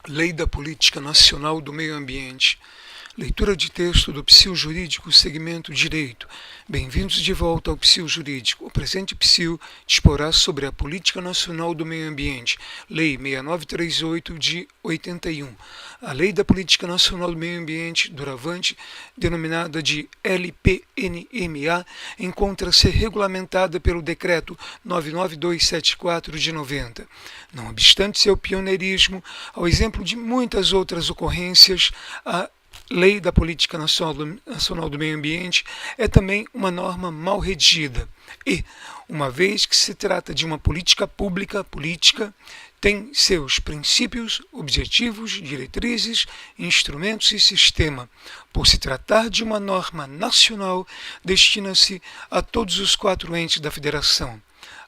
Lei da Política Nacional do Meio Ambiente. Leitura de texto do Psil Jurídico, segmento Direito. Bem-vindos de volta ao Psil Jurídico. O presente Psil disporá sobre a Política Nacional do Meio Ambiente, Lei 6938 de 81. A Lei da Política Nacional do Meio Ambiente, doravante denominada de LPNMA, encontra-se regulamentada pelo Decreto 99274 de 90. Não obstante seu pioneirismo, ao exemplo de muitas outras ocorrências, a Lei da Política Nacional do Meio Ambiente é também uma norma mal redigida e, uma vez que se trata de uma política pública, tem seus princípios, objetivos, diretrizes, instrumentos e sistema. Por se tratar de uma norma nacional, destina-se a todos os 4 entes da Federação.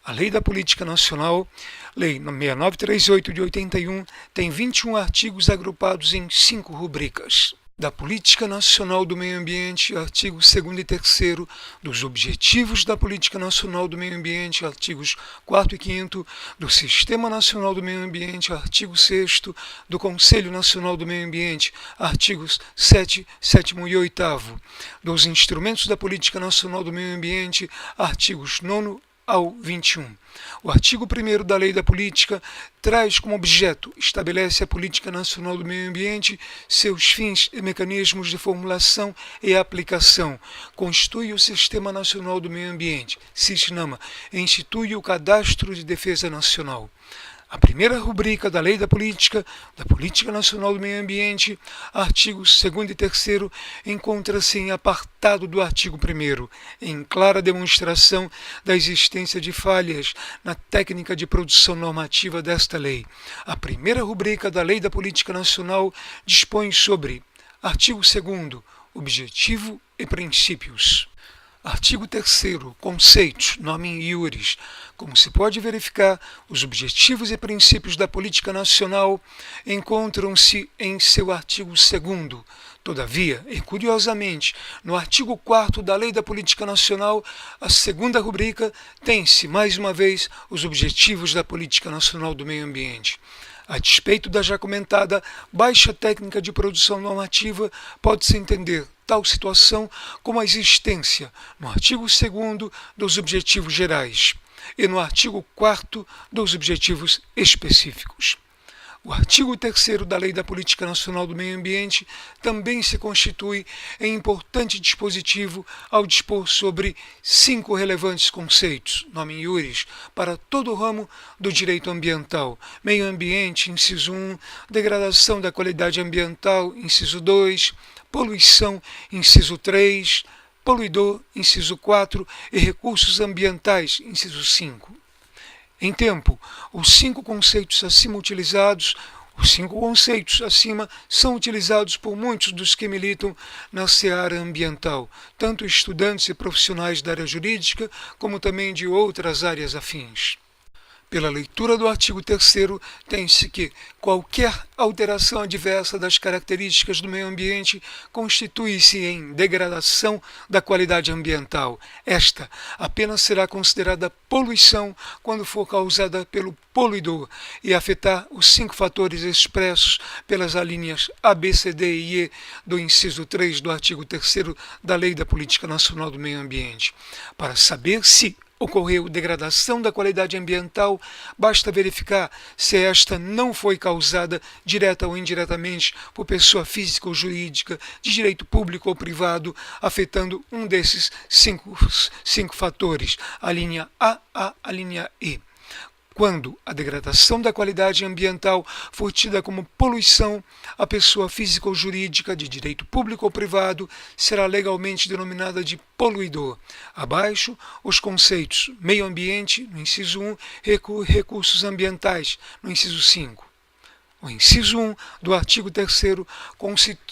A Lei da Política Nacional, Lei 6938 de 81, tem 21 artigos agrupados em 5 rubricas. Da Política Nacional do Meio Ambiente, artigos 2º e 3º, dos Objetivos da Política Nacional do Meio Ambiente, artigos 4º e 5º, do Sistema Nacional do Meio Ambiente, artigo 6º, do Conselho Nacional do Meio Ambiente, artigos 7º, 7º e 8º, dos Instrumentos da Política Nacional do Meio Ambiente, artigos 9º ao 21. O artigo 1º da Lei da Política traz como objeto, estabelece a Política Nacional do Meio Ambiente, seus fins e mecanismos de formulação e aplicação, constitui o Sistema Nacional do Meio Ambiente, SISNAMA, e institui o Cadastro de Defesa Nacional. A primeira rubrica da Lei da Política Nacional do Meio Ambiente, artigos 2º e 3º, encontra-se em apartado do artigo 1º, em clara demonstração da existência de falhas na técnica de produção normativa desta lei. A primeira rubrica da Lei da Política Nacional dispõe sobre: artigo 2º, objetivo e princípios. Artigo 3º, conceitos, nomen iuris. Como se pode verificar, os objetivos e princípios da política nacional encontram-se em seu artigo 2º. Todavia, e curiosamente, no artigo 4º da Lei da Política Nacional, a segunda rubrica, tem-se, mais uma vez, os objetivos da política nacional do meio ambiente. A despeito da já comentada baixa técnica de produção normativa, pode-se entender tal situação como a existência, no artigo 2º, dos objetivos gerais e no artigo 4º, dos objetivos específicos. O artigo 3º da Lei da Política Nacional do Meio Ambiente também se constitui em importante dispositivo ao dispor sobre 5 relevantes conceitos, nomen iuris, para todo o ramo do direito ambiental: meio ambiente, inciso 1, degradação da qualidade ambiental, inciso 2, poluição, inciso 3, poluidor, inciso 4 e recursos ambientais, inciso 5. Em tempo, os 5 conceitos acima são utilizados por muitos dos que militam na seara ambiental, tanto estudantes e profissionais da área jurídica, como também de outras áreas afins. Pela leitura do artigo 3º, tem-se que qualquer alteração adversa das características do meio ambiente constitui-se em degradação da qualidade ambiental. Esta apenas será considerada poluição quando for causada pelo poluidor e afetar os 5 fatores expressos pelas alíneas A, B, C, D e E do inciso 3 do artigo 3º da Lei da Política Nacional do Meio Ambiente. Para saber se ocorreu degradação da qualidade ambiental, basta verificar se esta não foi causada direta ou indiretamente por pessoa física ou jurídica, de direito público ou privado, afetando um desses 5 fatores, a linha A, a linha E. Quando a degradação da qualidade ambiental for tida como poluição, a pessoa física ou jurídica de direito público ou privado será legalmente denominada de poluidor. Abaixo, os conceitos meio ambiente, no inciso 1, recursos ambientais, no inciso 5. O inciso 1 do artigo 3º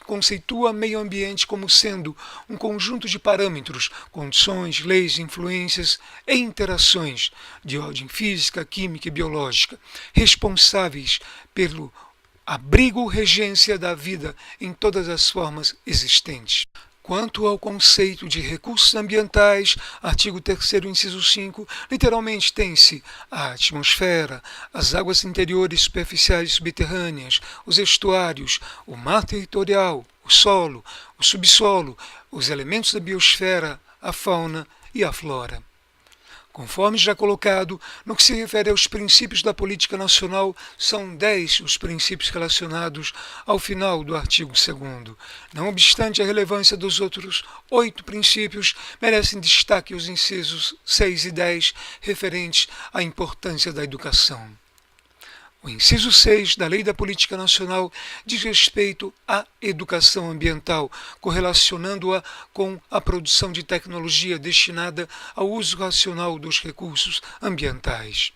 conceitua meio ambiente como sendo um conjunto de parâmetros, condições, leis, influências e interações de ordem física, química e biológica, responsáveis pelo abrigo regência da vida em todas as formas existentes. Quanto ao conceito de recursos ambientais, artigo 3º, inciso 5, literalmente tem-se a atmosfera, as águas interiores superficiais e subterrâneas, os estuários, o mar territorial, o solo, o subsolo, os elementos da biosfera, a fauna e a flora. Conforme já colocado, no que se refere aos princípios da política nacional, são 10 os princípios relacionados ao final do artigo 2º. Não obstante a relevância dos outros 8 princípios, merecem destaque os incisos 6 e 10 referentes à importância da educação. O inciso 6 da Lei da Política Nacional diz respeito à educação ambiental, correlacionando-a com a produção de tecnologia destinada ao uso racional dos recursos ambientais.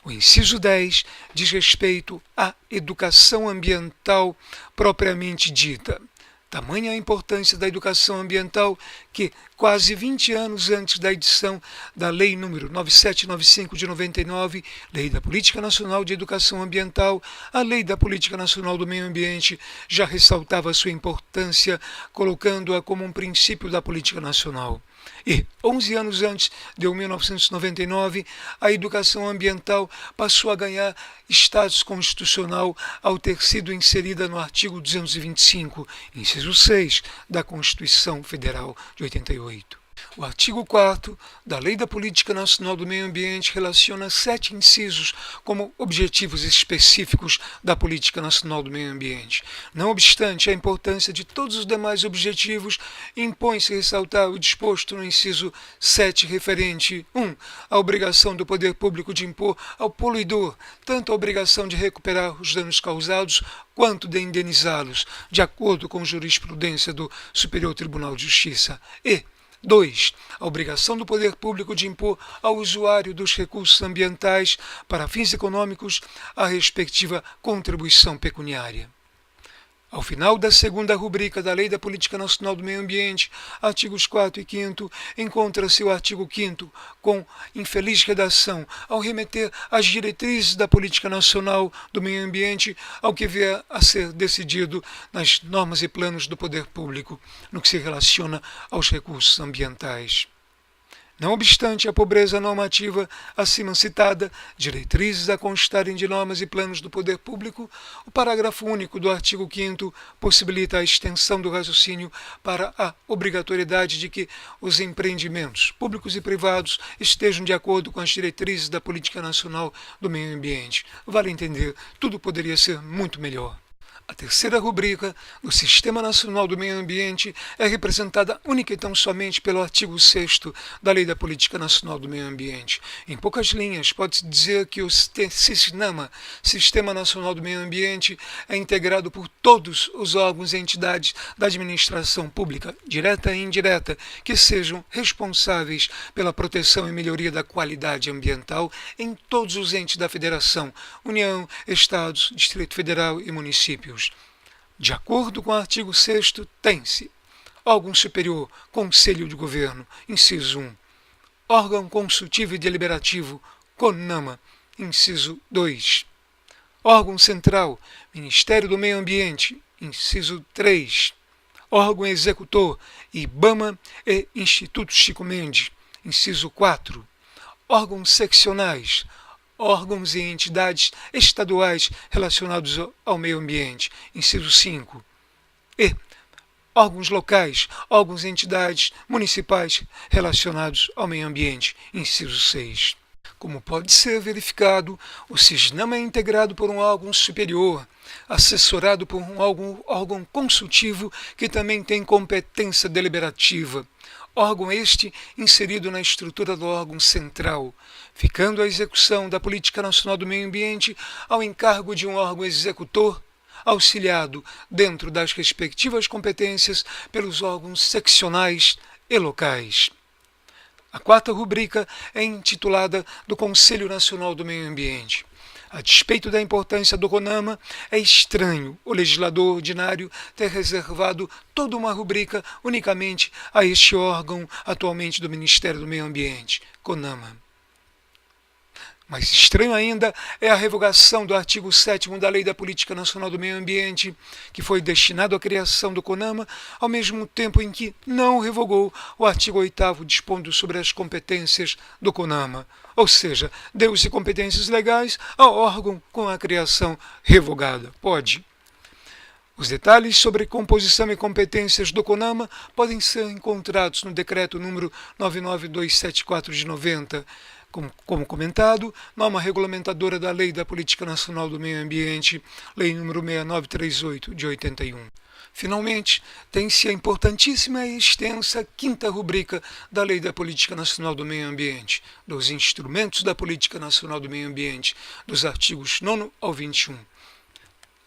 O inciso 10 diz respeito à educação ambiental propriamente dita. Tamanha a importância da educação ambiental que, quase 20 anos antes da edição da Lei nº 9795 de 99, Lei da Política Nacional de Educação Ambiental, a Lei da Política Nacional do Meio Ambiente já ressaltava sua importância, colocando-a como um princípio da política nacional. E, 11 anos antes de 1999, a educação ambiental passou a ganhar status constitucional ao ter sido inserida no artigo 225, inciso 6, da Constituição Federal de 88. O artigo 4º da Lei da Política Nacional do Meio Ambiente relaciona 7 incisos como objetivos específicos da Política Nacional do Meio Ambiente. Não obstante a importância de todos os demais objetivos, impõe-se ressaltar o disposto no inciso 7 referente 1. A obrigação do poder público de impor ao poluidor tanto a obrigação de recuperar os danos causados quanto de indenizá-los, de acordo com jurisprudência do Superior Tribunal de Justiça. E 2. A obrigação do poder público de impor ao usuário dos recursos ambientais para fins econômicos a respectiva contribuição pecuniária. Ao final da segunda rubrica da Lei da Política Nacional do Meio Ambiente, artigos 4 e 5º, encontra-se o artigo 5º com infeliz redação, ao remeter às diretrizes da Política Nacional do Meio Ambiente ao que vier a ser decidido nas normas e planos do poder público, no que se relaciona aos recursos ambientais. Não obstante a pobreza normativa acima citada, diretrizes a constarem de normas e planos do poder público, o parágrafo único do artigo 5º possibilita a extensão do raciocínio para a obrigatoriedade de que os empreendimentos públicos e privados estejam de acordo com as diretrizes da Política Nacional do Meio Ambiente. Vale entender, tudo poderia ser muito melhor. A terceira rubrica do Sistema Nacional do Meio Ambiente é representada única e tão somente pelo artigo 6º da Lei da Política Nacional do Meio Ambiente. Em poucas linhas, pode-se dizer que o SISNAMA, Sistema Nacional do Meio Ambiente, é integrado por todos os órgãos e entidades da administração pública, direta e indireta, que sejam responsáveis pela proteção e melhoria da qualidade ambiental em todos os entes da Federação, União, Estados, Distrito Federal e municípios. De acordo com o artigo 6º, tem-se órgão superior, Conselho de Governo, inciso 1, órgão consultivo e deliberativo, CONAMA, inciso 2, órgão central, Ministério do Meio Ambiente, inciso 3, órgão executor, IBAMA e Instituto Chico Mendes, inciso 4, órgãos seccionais, órgãos e entidades estaduais relacionados ao meio ambiente, inciso 5, e órgãos locais, órgãos e entidades municipais relacionados ao meio ambiente, inciso 6. Como pode ser verificado, o SISNAMA é integrado por um órgão superior, assessorado por um órgão consultivo que também tem competência deliberativa, órgão este inserido na estrutura do órgão central, ficando a execução da Política Nacional do Meio Ambiente ao encargo de um órgão executor, auxiliado dentro das respectivas competências pelos órgãos seccionais e locais. A quarta rubrica é intitulada do Conselho Nacional do Meio Ambiente. A despeito da importância do CONAMA, é estranho o legislador ordinário ter reservado toda uma rubrica unicamente a este órgão atualmente do Ministério do Meio Ambiente, CONAMA. Mais estranho ainda é a revogação do artigo 7º da Lei da Política Nacional do Meio Ambiente, que foi destinado à criação do CONAMA, ao mesmo tempo em que não revogou o artigo 8º dispondo sobre as competências do CONAMA. Ou seja, deu-se competências legais ao órgão com a criação revogada. Pode. Os detalhes sobre composição e competências do CONAMA podem ser encontrados no Decreto número 99274 de 90, como comentado, norma regulamentadora da Lei da Política Nacional do Meio Ambiente, Lei número 6938 de 81. Finalmente, tem-se a importantíssima e extensa quinta rubrica da Lei da Política Nacional do Meio Ambiente, dos instrumentos da Política Nacional do Meio Ambiente, dos artigos 9º ao 21.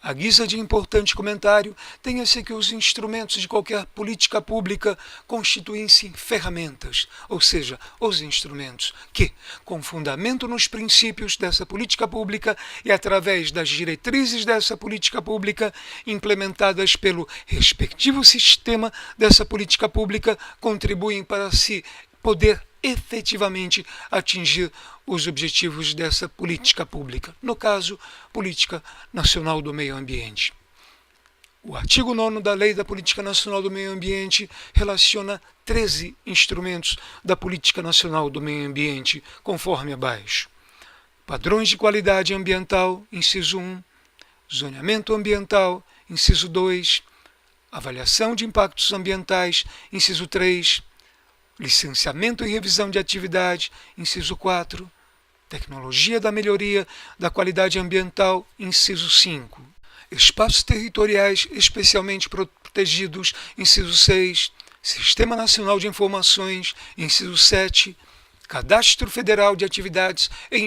À guisa de importante comentário, tenha-se que os instrumentos de qualquer política pública constituem-se ferramentas, ou seja, os instrumentos que, com fundamento nos princípios dessa política pública e através das diretrizes dessa política pública, implementadas pelo respectivo sistema dessa política pública, contribuem para se poder efetivamente atingir os objetivos dessa política pública, no caso, Política Nacional do Meio Ambiente. O artigo 9º da Lei da Política Nacional do Meio Ambiente relaciona 13 instrumentos da Política Nacional do Meio Ambiente, conforme abaixo. Padrões de qualidade ambiental, inciso 1, zoneamento ambiental, inciso 2, avaliação de impactos ambientais, inciso 3, licenciamento e revisão de atividade, inciso 4, tecnologia da melhoria da qualidade ambiental, inciso 5, espaços territoriais especialmente protegidos, inciso 6, Sistema Nacional de Informações, inciso 7, Cadastro Federal de Atividades e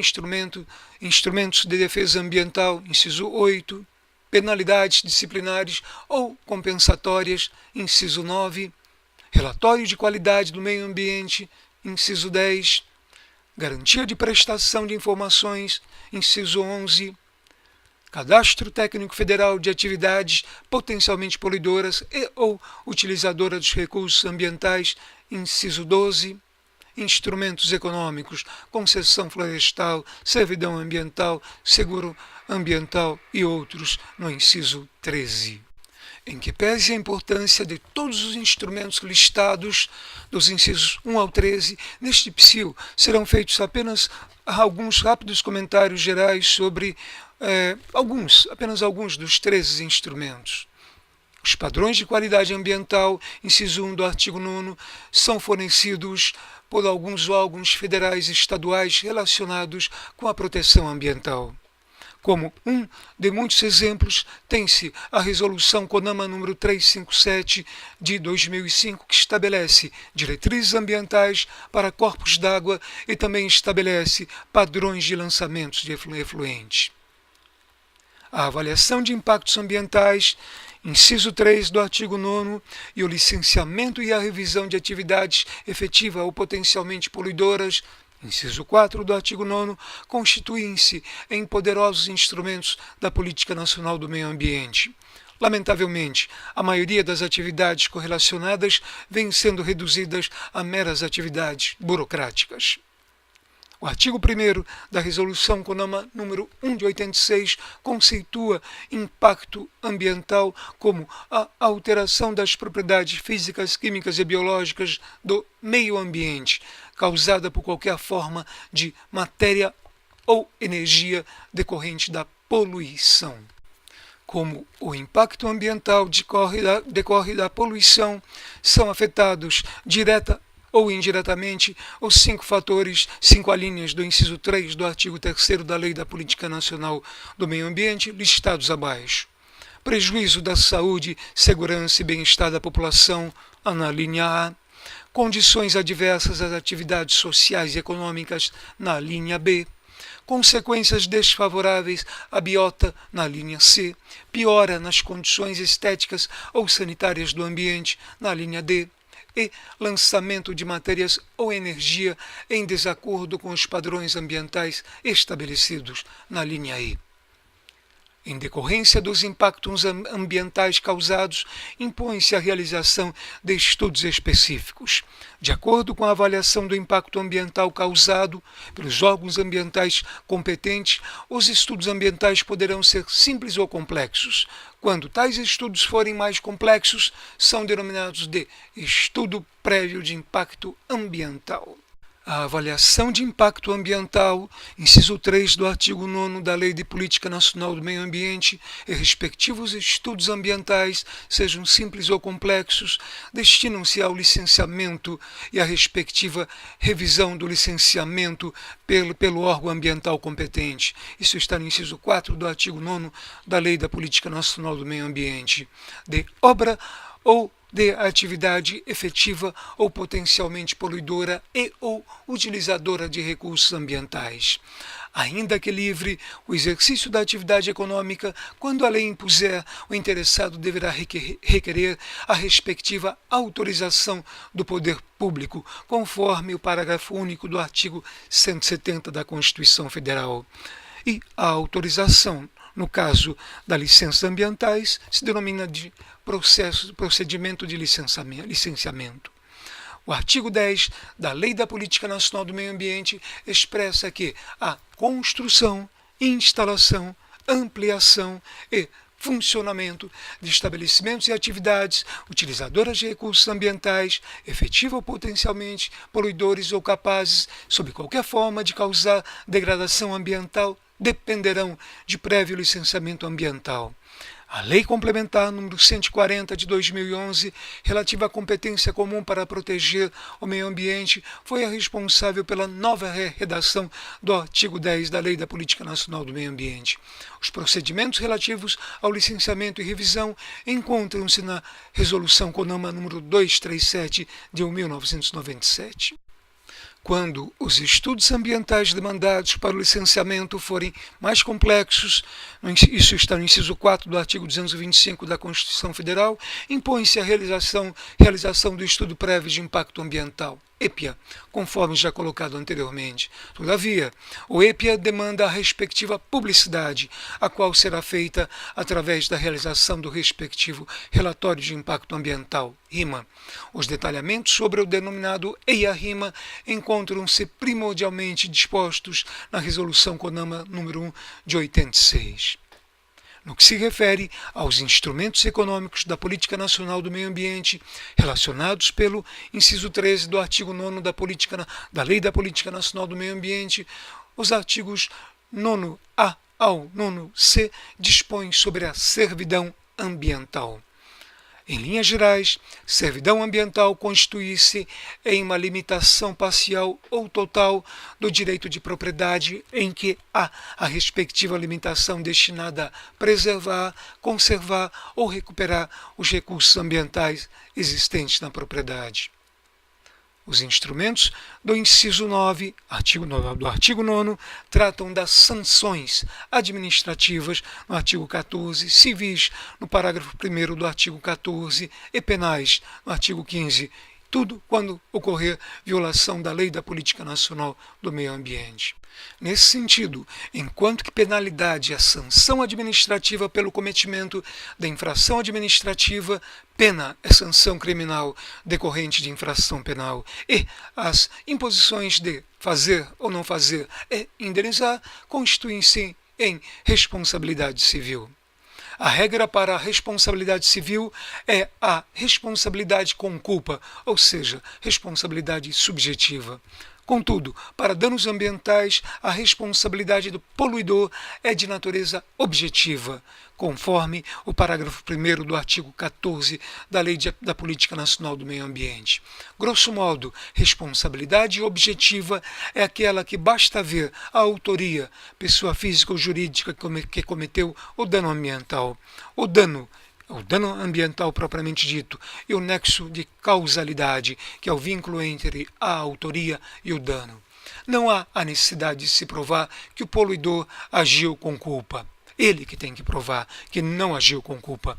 Instrumentos de Defesa Ambiental, inciso 8, penalidades disciplinares ou compensatórias, inciso 9, Relatório de Qualidade do Meio Ambiente, inciso 10, Garantia de Prestação de Informações, inciso 11, Cadastro Técnico Federal de Atividades Potencialmente Poluidoras e ou Utilizadoras dos Recursos Ambientais, inciso 12, Instrumentos Econômicos, Concessão Florestal, Servidão Ambiental, Seguro Ambiental e outros, no inciso 13. Em que pese a importância de todos os instrumentos listados, dos incisos 1 ao 13, neste PSIL serão feitos apenas alguns rápidos comentários gerais sobre apenas alguns dos 13 instrumentos. Os padrões de qualidade ambiental, inciso 1 do artigo 9º, são fornecidos por alguns órgãos federais e estaduais relacionados com a proteção ambiental. Como um de muitos exemplos, tem-se a Resolução CONAMA número 357 de 2005, que estabelece diretrizes ambientais para corpos d'água e também estabelece padrões de lançamentos de efluentes. A avaliação de impactos ambientais, inciso 3 do artigo 9º, e o licenciamento e a revisão de atividades efetiva ou potencialmente poluidoras, inciso 4 do artigo 9º, constituem-se em poderosos instrumentos da Política Nacional do Meio Ambiente. Lamentavelmente, a maioria das atividades correlacionadas vêm sendo reduzidas a meras atividades burocráticas. O artigo 1º da Resolução CONAMA número 1 de 86 conceitua impacto ambiental como a alteração das propriedades físicas, químicas e biológicas do meio ambiente, causada por qualquer forma de matéria ou energia decorrente da poluição. Como o impacto ambiental decorre da poluição, são afetados direta ou indiretamente os 5 alíneas do inciso 3 do artigo 3º da Lei da Política Nacional do Meio Ambiente, listados abaixo. Prejuízo da saúde, segurança e bem-estar da população, na linha A. Condições adversas às atividades sociais e econômicas, na linha B. Consequências desfavoráveis à biota, na linha C. Piora nas condições estéticas ou sanitárias do ambiente, na linha D. E lançamento de matérias ou energia em desacordo com os padrões ambientais estabelecidos, na linha E. Em decorrência dos impactos ambientais causados, impõe-se a realização de estudos específicos. De acordo com a avaliação do impacto ambiental causado pelos órgãos ambientais competentes, os estudos ambientais poderão ser simples ou complexos. Quando tais estudos forem mais complexos, são denominados de estudo prévio de impacto ambiental. A avaliação de impacto ambiental, inciso 3 do artigo 9º da Lei de Política Nacional do Meio Ambiente, e respectivos estudos ambientais, sejam simples ou complexos, destinam-se ao licenciamento e à respectiva revisão do licenciamento pelo órgão ambiental competente. Isso está no inciso 4 do artigo 9º da Lei da Política Nacional do Meio Ambiente. De obra ou de atividade efetiva ou potencialmente poluidora e ou utilizadora de recursos ambientais. Ainda que livre, o exercício da atividade econômica, quando a lei impuser, o interessado deverá requerer a respectiva autorização do poder público, conforme o parágrafo único do artigo 170 da Constituição Federal. E a autorização, no caso das licenças ambientais, se denomina de procedimento de licenciamento. O artigo 10 da Lei da Política Nacional do Meio Ambiente expressa que a construção, instalação, ampliação e funcionamento de estabelecimentos e atividades utilizadoras de recursos ambientais, efetiva ou potencialmente poluidores ou capazes, sob qualquer forma, de causar degradação ambiental, dependerão de prévio licenciamento ambiental. A Lei Complementar número 140 de 2011, relativa à competência comum para proteger o meio ambiente, foi a responsável pela nova redação do artigo 10 da Lei da Política Nacional do Meio Ambiente. Os procedimentos relativos ao licenciamento e revisão encontram-se na Resolução CONAMA número 237 de 1997. Quando os estudos ambientais demandados para o licenciamento forem mais complexos, isso está no inciso 4 do artigo 225 da Constituição Federal, impõe-se a realização do estudo prévio de impacto ambiental, EPIA, conforme já colocado anteriormente. Todavia, o EPIA demanda a respectiva publicidade, a qual será feita através da realização do respectivo relatório de impacto ambiental, RIMA. Os detalhamentos sobre o denominado EIA-RIMA encontram-se primordialmente dispostos na Resolução CONAMA número 1 de 86. No que se refere aos instrumentos econômicos da Política Nacional do Meio Ambiente, relacionados pelo inciso 13 do artigo 9º da Lei da Política Nacional do Meio Ambiente, os artigos 9A ao 9C dispõem sobre a servidão ambiental. Em linhas gerais, servidão ambiental constitui-se em uma limitação parcial ou total do direito de propriedade em que há a respectiva limitação destinada a preservar, conservar ou recuperar os recursos ambientais existentes na propriedade. Os instrumentos do inciso 9 do artigo 9º tratam das sanções administrativas no artigo 14, civis no parágrafo 1º do artigo 14 e penais no artigo 15, tudo quando ocorrer violação da Lei da Política Nacional do Meio Ambiente. Nesse sentido, enquanto que penalidade é sanção administrativa pelo cometimento da infração administrativa, pena é sanção criminal decorrente de infração penal, e as imposições de fazer ou não fazer e indenizar constituem-se em responsabilidade civil. A regra para a responsabilidade civil é a responsabilidade com culpa, ou seja, responsabilidade subjetiva. Contudo, para danos ambientais, a responsabilidade do poluidor é de natureza objetiva, conforme o parágrafo 1º do artigo 14 da Lei da Política Nacional do Meio Ambiente. Grosso modo, responsabilidade objetiva é aquela que basta ver a autoria, pessoa física ou jurídica que cometeu o dano ambiental. O dano ambiental propriamente dito, e o nexo de causalidade, que é o vínculo entre a autoria e o dano. Não há a necessidade de se provar que o poluidor agiu com culpa. Ele que tem que provar que não agiu com culpa.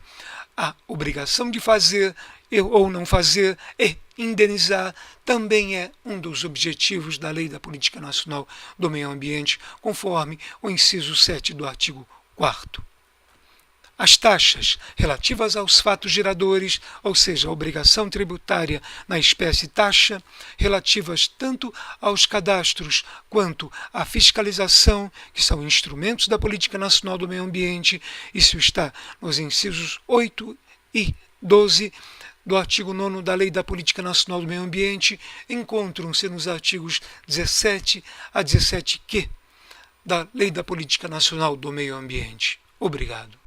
A obrigação de fazer ou não fazer e indenizar também é um dos objetivos da Lei da Política Nacional do Meio Ambiente, conforme o inciso 7 do artigo 4º. As taxas relativas aos fatos geradores, ou seja, a obrigação tributária na espécie taxa, relativas tanto aos cadastros quanto à fiscalização, que são instrumentos da Política Nacional do Meio Ambiente, isso está nos incisos 8 e 12 do artigo 9º da Lei da Política Nacional do Meio Ambiente, encontram-se nos artigos 17 a 17Q da Lei da Política Nacional do Meio Ambiente. Obrigado.